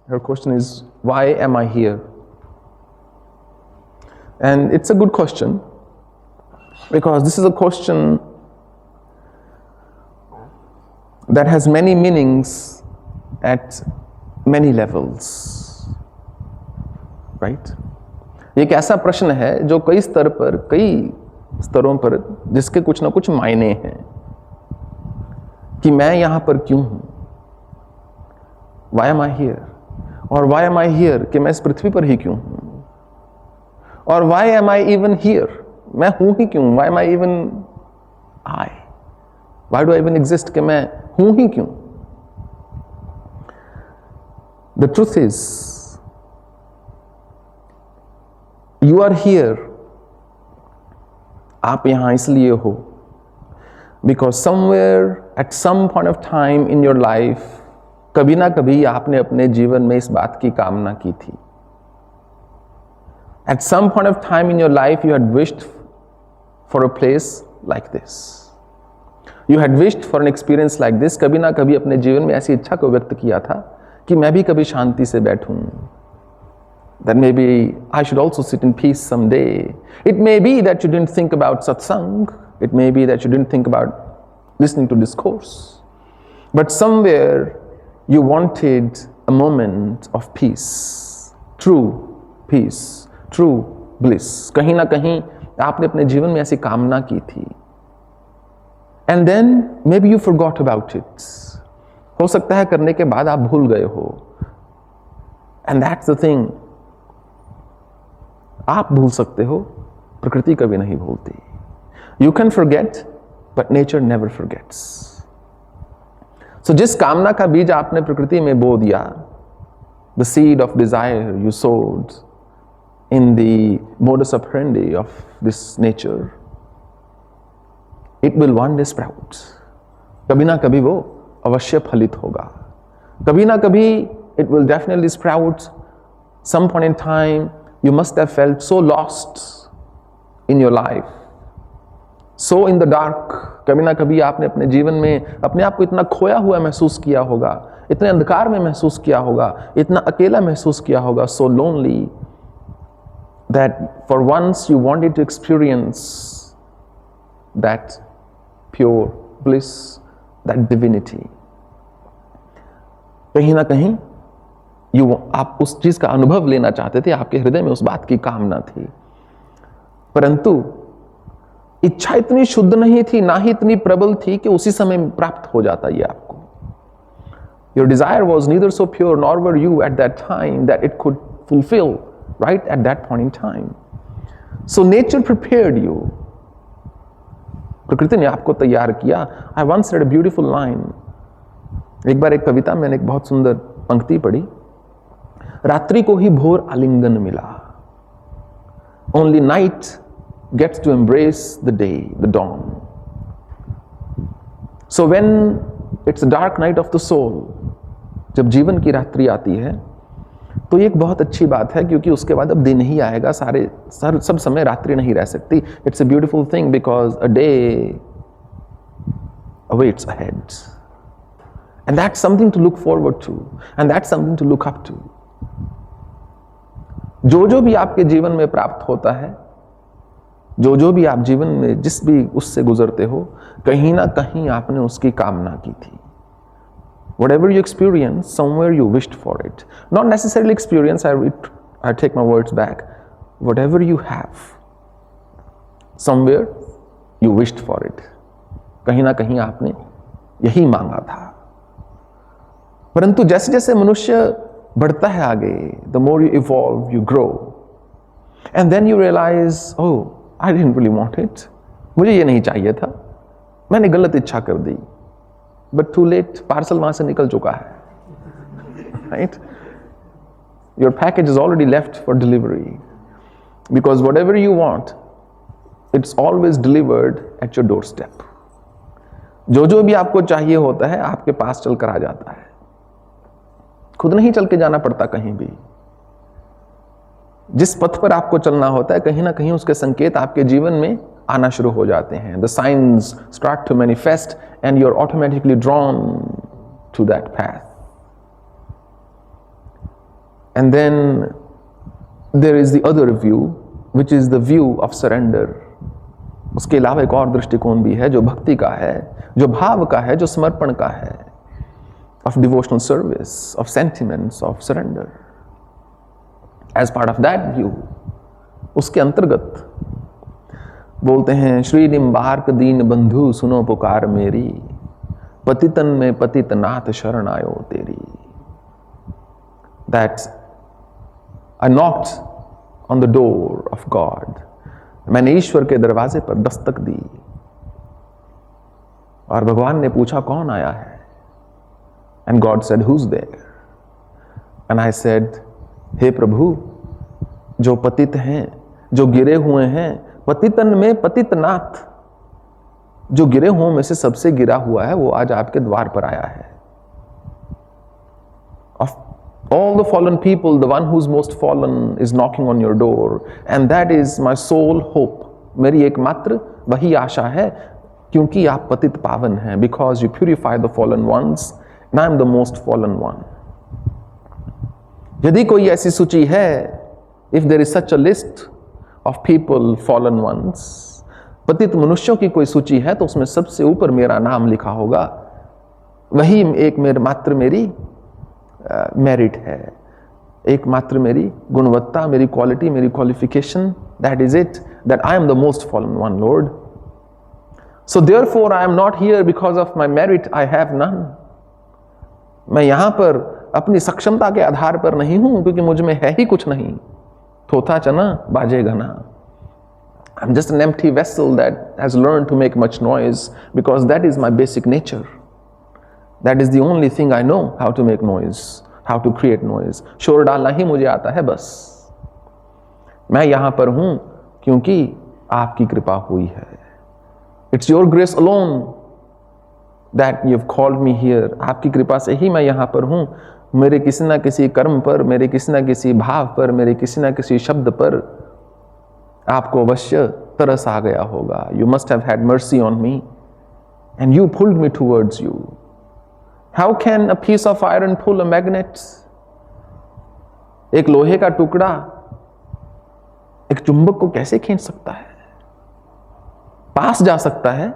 Her question is, why am I here? And it's a good question, because this is a question that has many meanings at many levels, right? ये एक ऐसा प्रश्न है जो कई स्तरों पर जिसके कुछ ना कुछ मायने हैं कि मैं यहां पर क्यों हूं, why am I here, और why am I here कि मैं इस पृथ्वी पर ही क्यों हूं, और why am I even here, मैं हूं ही क्यों, why am I even I, why do I even exist कि मैं हूं ही क्यों. The truth is, you are here, आप यहां इसलिए हो because somewhere at some point of time in your life कभी ना कभी आपने अपने जीवन में इस बात की कामना की थी. At some point of time in your life you had wished for a place like this. You had wished for an experience like this. कभी ना कभी अपने जीवन में ऐसी इच्छा को व्यक्त किया था कि मैं भी कभी शांति से बैठूं. That maybe I should also sit in peace someday. It may be that you didn't think about satsang. It may be that you didn't think about listening to discourse. But somewhere you wanted a moment of peace, true peace, true bliss. कहीं ना कहीं आपने अपने जीवन में ऐसी कामना की थी. And then maybe you forgot about it. हो सकता है करने के बाद आप भूल गए हो. And that's the thing. आप भूल सकते हो, प्रकृति कभी नहीं भूलती. You can forget, but nature never forgets. So जिस कामना का बीज आपने प्रकृति में बो दिया, the seed of desire you sowed in the modus operandi of this nature, it will one day sprout. कभी ना कभी वो अवश्य फलित होगा. कभी ना कभी it will definitely sprout. Some point in time you must have felt so lost in your life, so in the dark. कभी ना कभी आपने अपने जीवन में अपने आप को इतना खोया हुआ महसूस किया होगा, इतने अंधकार में महसूस किया होगा, इतना अकेला महसूस किया होगा, so lonely that for once you wanted to experience that pure bliss, that divinity. कहीं ना कहीं आप उस चीज का अनुभव लेना चाहते थे, आपके हृदय में उस बात की कामना थी, परंतु इच्छा इतनी शुद्ध नहीं थी, ना ही इतनी प्रबल थी कि उसी समय प्राप्त हो जाता ये आपको. Your desire was neither so pure nor were you at that time that it could fulfill right at that point in time. So nature prepared you. प्रकृति ने आपको तैयार किया. I once read a beautiful line. एक बार एक कविता में मैंने एक बहुत सुंदर पंक्ति पढ़ी. रात्रि को ही भोर आलिंगन मिला. Only night gets to embrace the day, the dawn. So when it's a dark night of the soul, जब जीवन की रात्रि आती है, तो ये एक बहुत अच्छी बात है, क्योंकि उसके बाद अब दिन ही आएगा. सब समय रात्रि नहीं रह सकती. It's a beautiful thing because a day awaits ahead. And that's something to look forward to. And that's something to look up to. जो भी आपके जीवन में प्राप्त होता है, जो भी आप जीवन में जिस भी उससे गुजरते हो, कहीं ना कहीं आपने उसकी कामना की थी. Whatever you experience, somewhere you wished for it. Not necessarily experience, I take my words back. Whatever you have, somewhere you wished for it. कहीं ना कहीं आपने यही मांगा था. परंतु जैसे जैसे मनुष्य बढ़ता है आगे, the more you evolve, you grow. And then you realize, oh, I didn't really want it. मुझे ये नहीं चाहिए था. मैंने गलत इच्छा कर दी. But too late, पार्सल वहां से निकल चुका है. Right? Your package is already left for delivery. Because whatever you want, it's always delivered at your doorstep. जो भी आपको चाहिए होता है, आपके पास चल कर आ जाता है. खुद नहीं चल के जाना पड़ता कहीं भी. जिस पथ पर आपको चलना होता है, कहीं ना कहीं उसके संकेत आपके जीवन में आना शुरू हो जाते हैं. The signs start to manifest and you're automatically drawn to that path. And then there is the other view, which is the view of surrender. उसके अलावा एक और दृष्टिकोण भी है जो भक्ति का है, जो भाव का है, जो समर्पण का है, of devotional service, of sentiments, of surrender. As part of that view, उसके अंतर्गत बोलते हैं, श्री निम्बार्क दीन बंधु सुनो पुकार मेरी, पतितन में पतित नाथ शरण आयो तेरी. That I knocked on the door of God. मैंने ईश्वर के दरवाजे पर दस्तक दी और भगवान ने पूछा कौन आया है. And God said, who's there? And I said, हे प्रभु, जो पतित हैं, जो गिरे हुए हैं, पतितन में पतित नाथ, जो गिरे हुओं में से सबसे गिरा हुआ है, वो आज आपके द्वार पर आया है. Of all the fallen people, the one who's most fallen is knocking on your door, and that is my sole hope. मेरी एकमात्र वही आशा है, क्योंकि आप पतित पावन हैं, because you purify the fallen ones, and I am the most fallen one. यदि कोई ऐसी सूची है, if there is such a list of people, fallen ones, पतित मनुष्यों की कोई सूची है, तो उसमें सबसे ऊपर मेरा नाम लिखा होगा. वही एक मात्र मेरी मेरिट है, एकमात्र मेरी गुणवत्ता, मेरी क्वालिटी, मेरी qualification. That is it, that I am the most fallen one, Lord. So therefore I am not here because of my merit. I have none. मैं यहां पर अपनी सक्षमता के आधार पर नहीं हूं, क्योंकि मुझ में है ही कुछ नहीं. थोथा चना बाजेगा ना. I'm just an empty vessel that has learned to make much noise, because that is my basic nature. That is the only thing I know how to make noise, how to create noise. शोर डालना ही मुझे आता है बस. मैं यहां पर हूं क्योंकि आपकी कृपा हुई है. It's your grace alone that you've called me here. आपकी कृपा से ही मैं यहाँ पर हूँ. मेरे किसी ना किसी कर्म पर, मेरे किसी ना किसी भाव पर, मेरे किसी ना किसी शब्द पर आपको अवश्य तरस आ गया होगा. You must have had mercy on me and you pulled me towards you. How can a piece of iron pull a magnet? एक लोहे का टुकड़ा एक चुंबक को कैसे खींच सकता है? पास जा सकता है,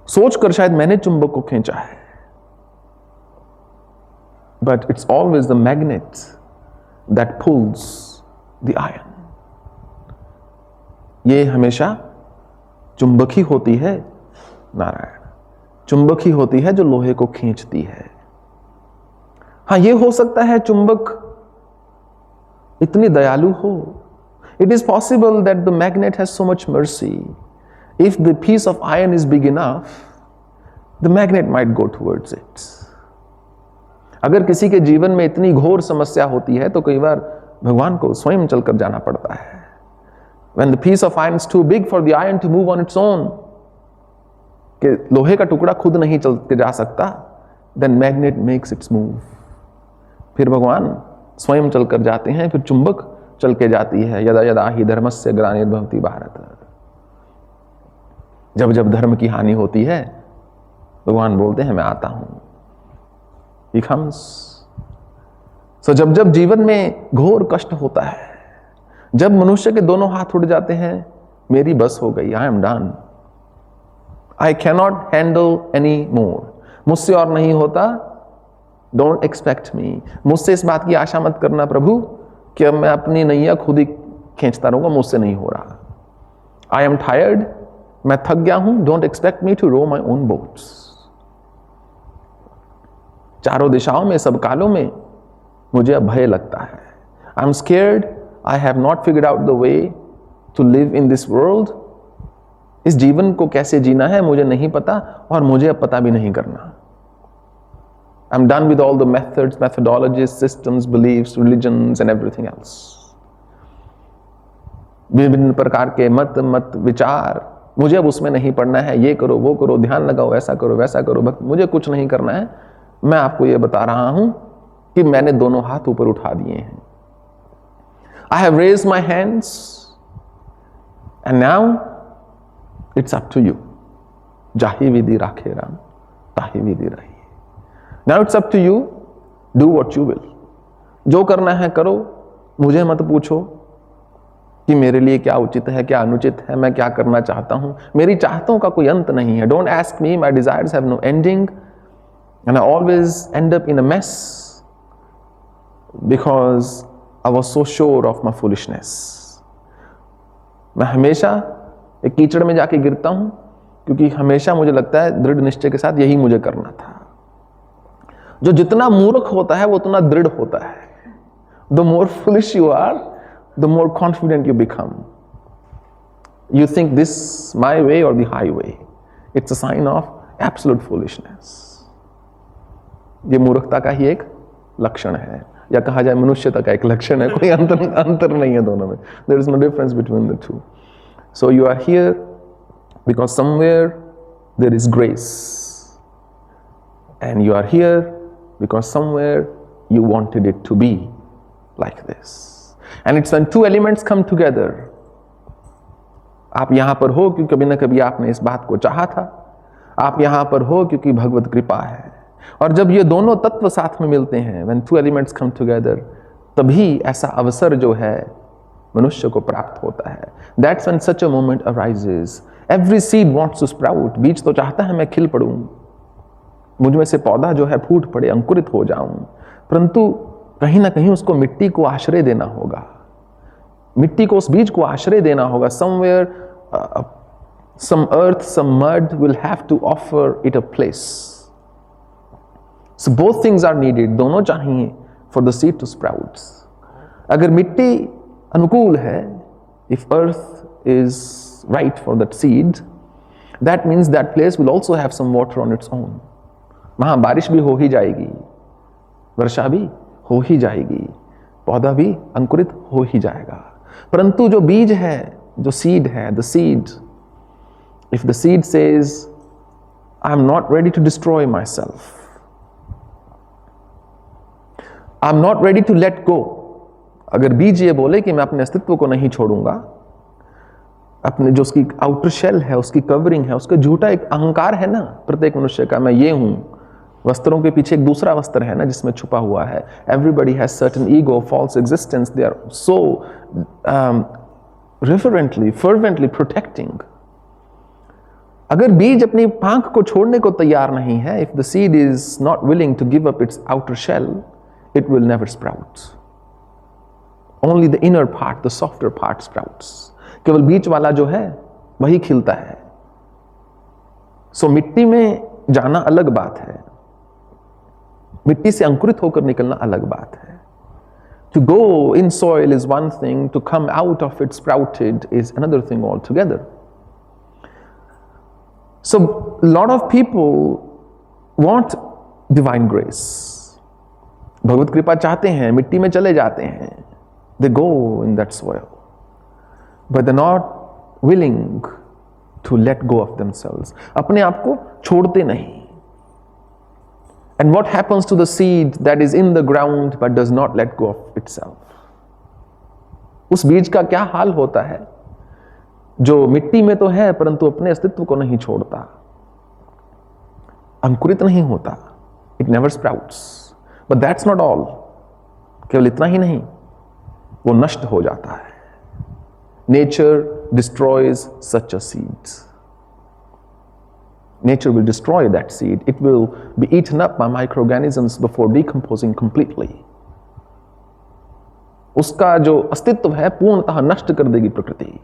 सोचकर शायद मैंने चुंबक को खींचा है. But it's always the magnet that pulls the iron. ये हमेशा चुंबक ही होती है, नारायण, चुंबक ही होती है जो लोहे को खींचती है. हाँ, ये हो सकता है चुंबक इतनी दयालु हो. It is possible that the magnet has so much mercy. If the piece of iron is big enough, the magnet might go towards it. अगर किसी के जीवन में इतनी घोर समस्या होती है, तो कई बार भगवान को स्वयं चलकर जाना पड़ता है. When the piece of iron is too big for the iron to move on its own, कि लोहे का टुकड़ा खुद नहीं चल के जा सकता, then magnet makes its move. फिर भगवान स्वयं चलकर जाते हैं, फिर चुंबक चल के जाती है. यदा यदा हि धर्मस्य ग्लानिर्भवति भारत. जब जब धर्म की हानि होती है, भगवान बोलते हैं मैं आता हूं. He comes. So जब जब जीवन में घोर कष्ट होता है, जब मनुष्य के दोनों हाथ उड़ जाते हैं, मेरी बस हो गई, I am done. I cannot handle any more. मुझसे और नहीं होता, don't expect me. मुझसे इस बात की आशा मत करना प्रभु कि अब मैं अपनी नैया खुद ही खींचता रहूंगा, मुझसे नहीं हो रहा. I am tired. मैं थक गया हूं. Don't expect me to row my own boats. चारों दिशाओं में, सब कालों में मुझे अब भय लगता है. I'm scared. I have not figured out the way to live in this world. इस जीवन को कैसे जीना है मुझे नहीं पता, और मुझे अब पता भी नहीं करना. I'm done with all the methods, methodologies, systems, beliefs, religions and everything else. विभिन्न प्रकार के मत विचार, मुझे अब उसमें नहीं पड़ना है. ये करो, वो करो, ध्यान लगाओ, ऐसा करो, वैसा करो, भक्त, मुझे कुछ नहीं करना है. मैं आपको ये बता रहा हूं कि मैंने दोनों हाथ ऊपर उठा दिए हैं. I have raised my hands and now it's up to you. जाहि विधि राखे राम, ताहि विधि रही. Now it's up to you. Do what you will. जो करना है करो, मुझे मत पूछो कि मेरे लिए क्या उचित है, क्या अनुचित है, मैं क्या करना चाहता हूं। मेरी चाहतों का कोई अंत नहीं है। Don't ask me, my desires have no ending and I always end up in a mess because I was so sure of my foolishness. मैं हमेशा एक कीचड़ में जाके गिरता हूं क्योंकि हमेशा मुझे लगता है दृढ़ निश्चय के साथ यही मुझे करना था। जो जितना मूर्ख होता है वो उतना दृढ़ होता है। The more foolish you are, the more confident you become. You think this my way और the highway, it's a sign of absolute foolishness. ये मूर्खता का ही एक लक्षण है, या कहा जाए मनुष्यता का एक लक्षण है। कोई अंतर नहीं है दोनों में। There is no difference between the two. So you are here because somewhere there is grace, and you are here because somewhere you wanted it to be like this. And it's when two elements come together. आप यहां पर हो क्योंकि कभी ना कभी आपने इस बात को चाहा था। आप यहां पर हो क्योंकि भगवत कृपा है। और जब ये दोनों तत्व साथ में मिलते हैं, when two elements come together, तभी ऐसा अवसर जो है मनुष्य को प्राप्त होता है। That's when such a moment arises. Every seed wants to sprout. बीज तो चाहता है मैं खिल पड़ूं, मुझ में से पौधा जो है फूट पड़े, अंकुरित हो जाऊं, परंतु कहीं ना कहीं उसको मिट्टी को आश्रय देना होगा। मिट्टी को, उस बीज को आश्रय देना होगा। Somewhere some earth, some mud will have to offer it a place. So both things are needed. दोनों चाहिए for the seed to sprout. अगर मिट्टी अनुकूल है, if earth is right for that seed, that means that place will also have some water on its own. वहां बारिश भी हो ही जाएगी, वर्षा भी हो ही जाएगी, पौधा भी अंकुरित हो ही जाएगा। परंतु जो बीज है, जो सीड है, the seed, if the seed says I am not ready to destroy myself, I am not ready to let go. अगर बीज ये बोले कि मैं अपने अस्तित्व को नहीं छोड़ूंगा, अपने जो उसकी आउटर शेल है, उसकी कवरिंग है, उसका झूठा एक अहंकार है ना प्रत्येक मनुष्य का, मैं ये हूं। वस्त्रों के पीछे एक दूसरा वस्त्र है ना जिसमें छुपा हुआ है। Everybody has certain ego, false existence, they are so reverently, fervently protecting. अगर बीज अपनी पांख को छोड़ने को तैयार नहीं है, if the seed is not willing to give up its outer shell, it will never sprout. Only the inner part, the softer part sprouts. केवल बीच वाला जो है वही खिलता है। सो मिट्टी में जाना अलग बात है, मिट्टी से अंकुरित होकर निकलना अलग बात है। To go in soil is one thing, to come out of it sprouted is another thing altogether. So a lot of people want divine grace. भगवत कृपा चाहते हैं, मिट्टी में चले जाते हैं, they go in that soil, but they're not willing to let go of themselves. अपने आप को छोड़ते नहीं। And what happens to the seed that is in the ground but does not let go of itself? उस बीज का क्या हाल होता है जो मिट्टी में तो है परंतु अपने अस्तित्व को नहीं छोड़ता, अंकुरित नहीं होता। It never sprouts. But that's not all. केवल इतना ही नहीं, वो नष्ट हो जाता है। Nature destroys such a seed. Nature will destroy that seed. It will be eaten up by microorganisms before decomposing completely. उसका जो अस्तित्व है पूर्णतः नष्ट कर देगी प्रकृति।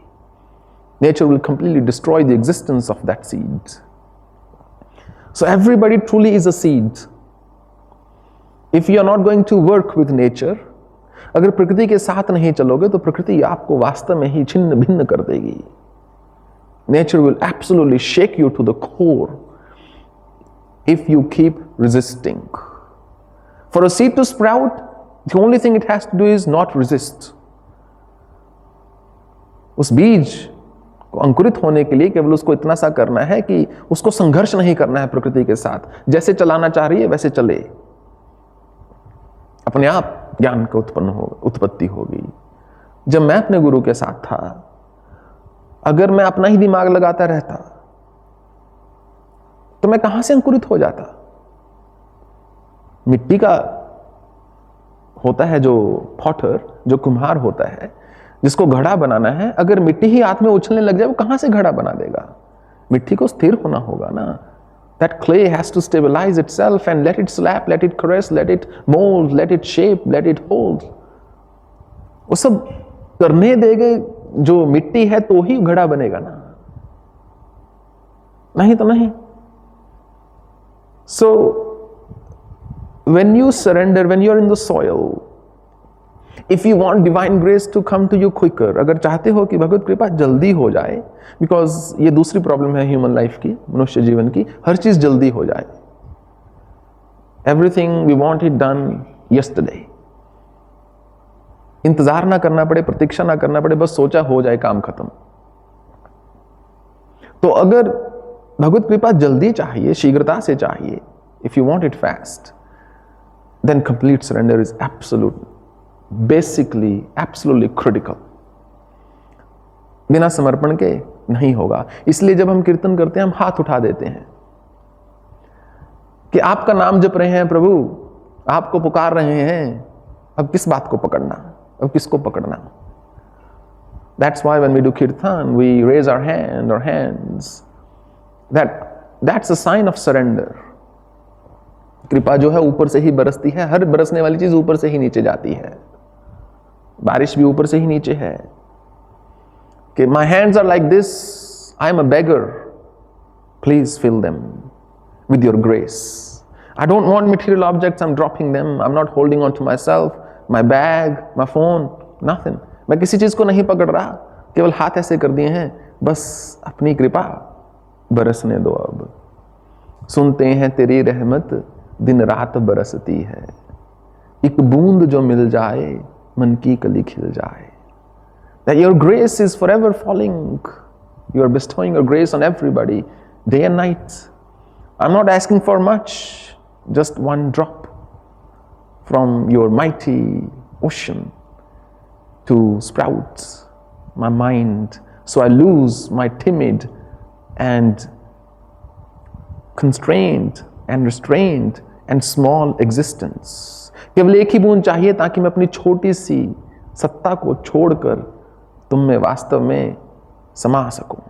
Nature will completely destroy the existence of that seed. So everybody truly is a seed. If you are not going to work with nature, अगर प्रकृति के साथ नहीं चलोगे तो प्रकृति आपको वास्तव में ही छिन्न भिन्न कर देगी। Nature will absolutely shake you to the core if you keep resisting. For a seed to sprout, the only thing it has to do is not resist. उस बीज को अंकुरित होने के लिए केवल उसको इतना सा करना है कि उसको संघर्ष नहीं करना है प्रकृति के साथ। जैसे चलाना चाह रही है वैसे चले, अपने आप ज्ञान का उत्पत्ति होगी। जब मैं अपने गुरु के साथ था, अगर मैं अपना ही दिमाग लगाता रहता तो मैं कहां से अंकुरित हो जाता। मिट्टी का होता है, जो पॉटर, जो कुम्हार होता है, जिसको घड़ा बनाना है, अगर मिट्टी ही हाथ में उछलने लग जाए, वो कहां से घड़ा बना देगा? मिट्टी को स्थिर होना होगा ना. That clay has to stabilize itself and let it slap, let it caress, let it mold, let it shape, let it hold. वो सब करने देगे जो मिट्टी है तो ही घड़ा बनेगा ना, नहीं तो नहीं. So when you surrender, when you are in the soil, if you want divine grace to come to you quicker, अगर चाहते हो कि भगवत कृपा जल्दी हो जाए, बिकॉज ये दूसरी प्रॉब्लम है ह्यूमन लाइफ की, मनुष्य जीवन की, हर चीज जल्दी हो जाए. Everything we want it done yesterday. इंतजार ना करना पड़े, प्रतीक्षा ना करना पड़े, बस सोचा हो जाए काम खत्म. तो अगर भगवत कृपा जल्दी चाहिए, शीघ्रता से चाहिए, if you want it fast, then complete surrender is absolute, basically absolutely critical. बिना समर्पण के नहीं होगा. इसलिए जब हम कीर्तन करते हैं, हम हाथ उठा देते हैं कि आपका नाम जप रहे हैं प्रभु, आपको पुकार रहे हैं, अब किस बात को पकड़ना, अब किसको पकड़ना. That's why when we do kirtan, we raise our hands. That's a sign of surrender. कृपा जो है ऊपर से ही बरसती है. हर बरसने वाली चीज ऊपर से ही नीचे जाती है. बारिश भी ऊपर से ही नीचे है. कि my hands are like this, I am a beggar, please fill them with your grace. I don't want material objects, I'm dropping them, I'm not holding on to myself, my bag, my phone, nothing. मैं किसी चीज को नहीं पकड़ रहा, केवल हाथ ऐसे कर दिए हैं, बस अपनी कृपा बरसने दो. अब सुनते हैं तेरी रहमत दिन रात बरसती है, एक बूंद जो मिल जाए मन की कली खिल जाए. That your grace is forever falling. You are bestowing your grace on everybody, day and night. I'm not asking for much, just one drop from your mighty ocean to sprout my mind, so I lose my timid and constrained and restrained and small existence. केवल एक ही बूंद चाहिए ताकि मैं अपनी छोटी सी सत्ता को छोड़कर तुम में वास्तव में समा सकूं.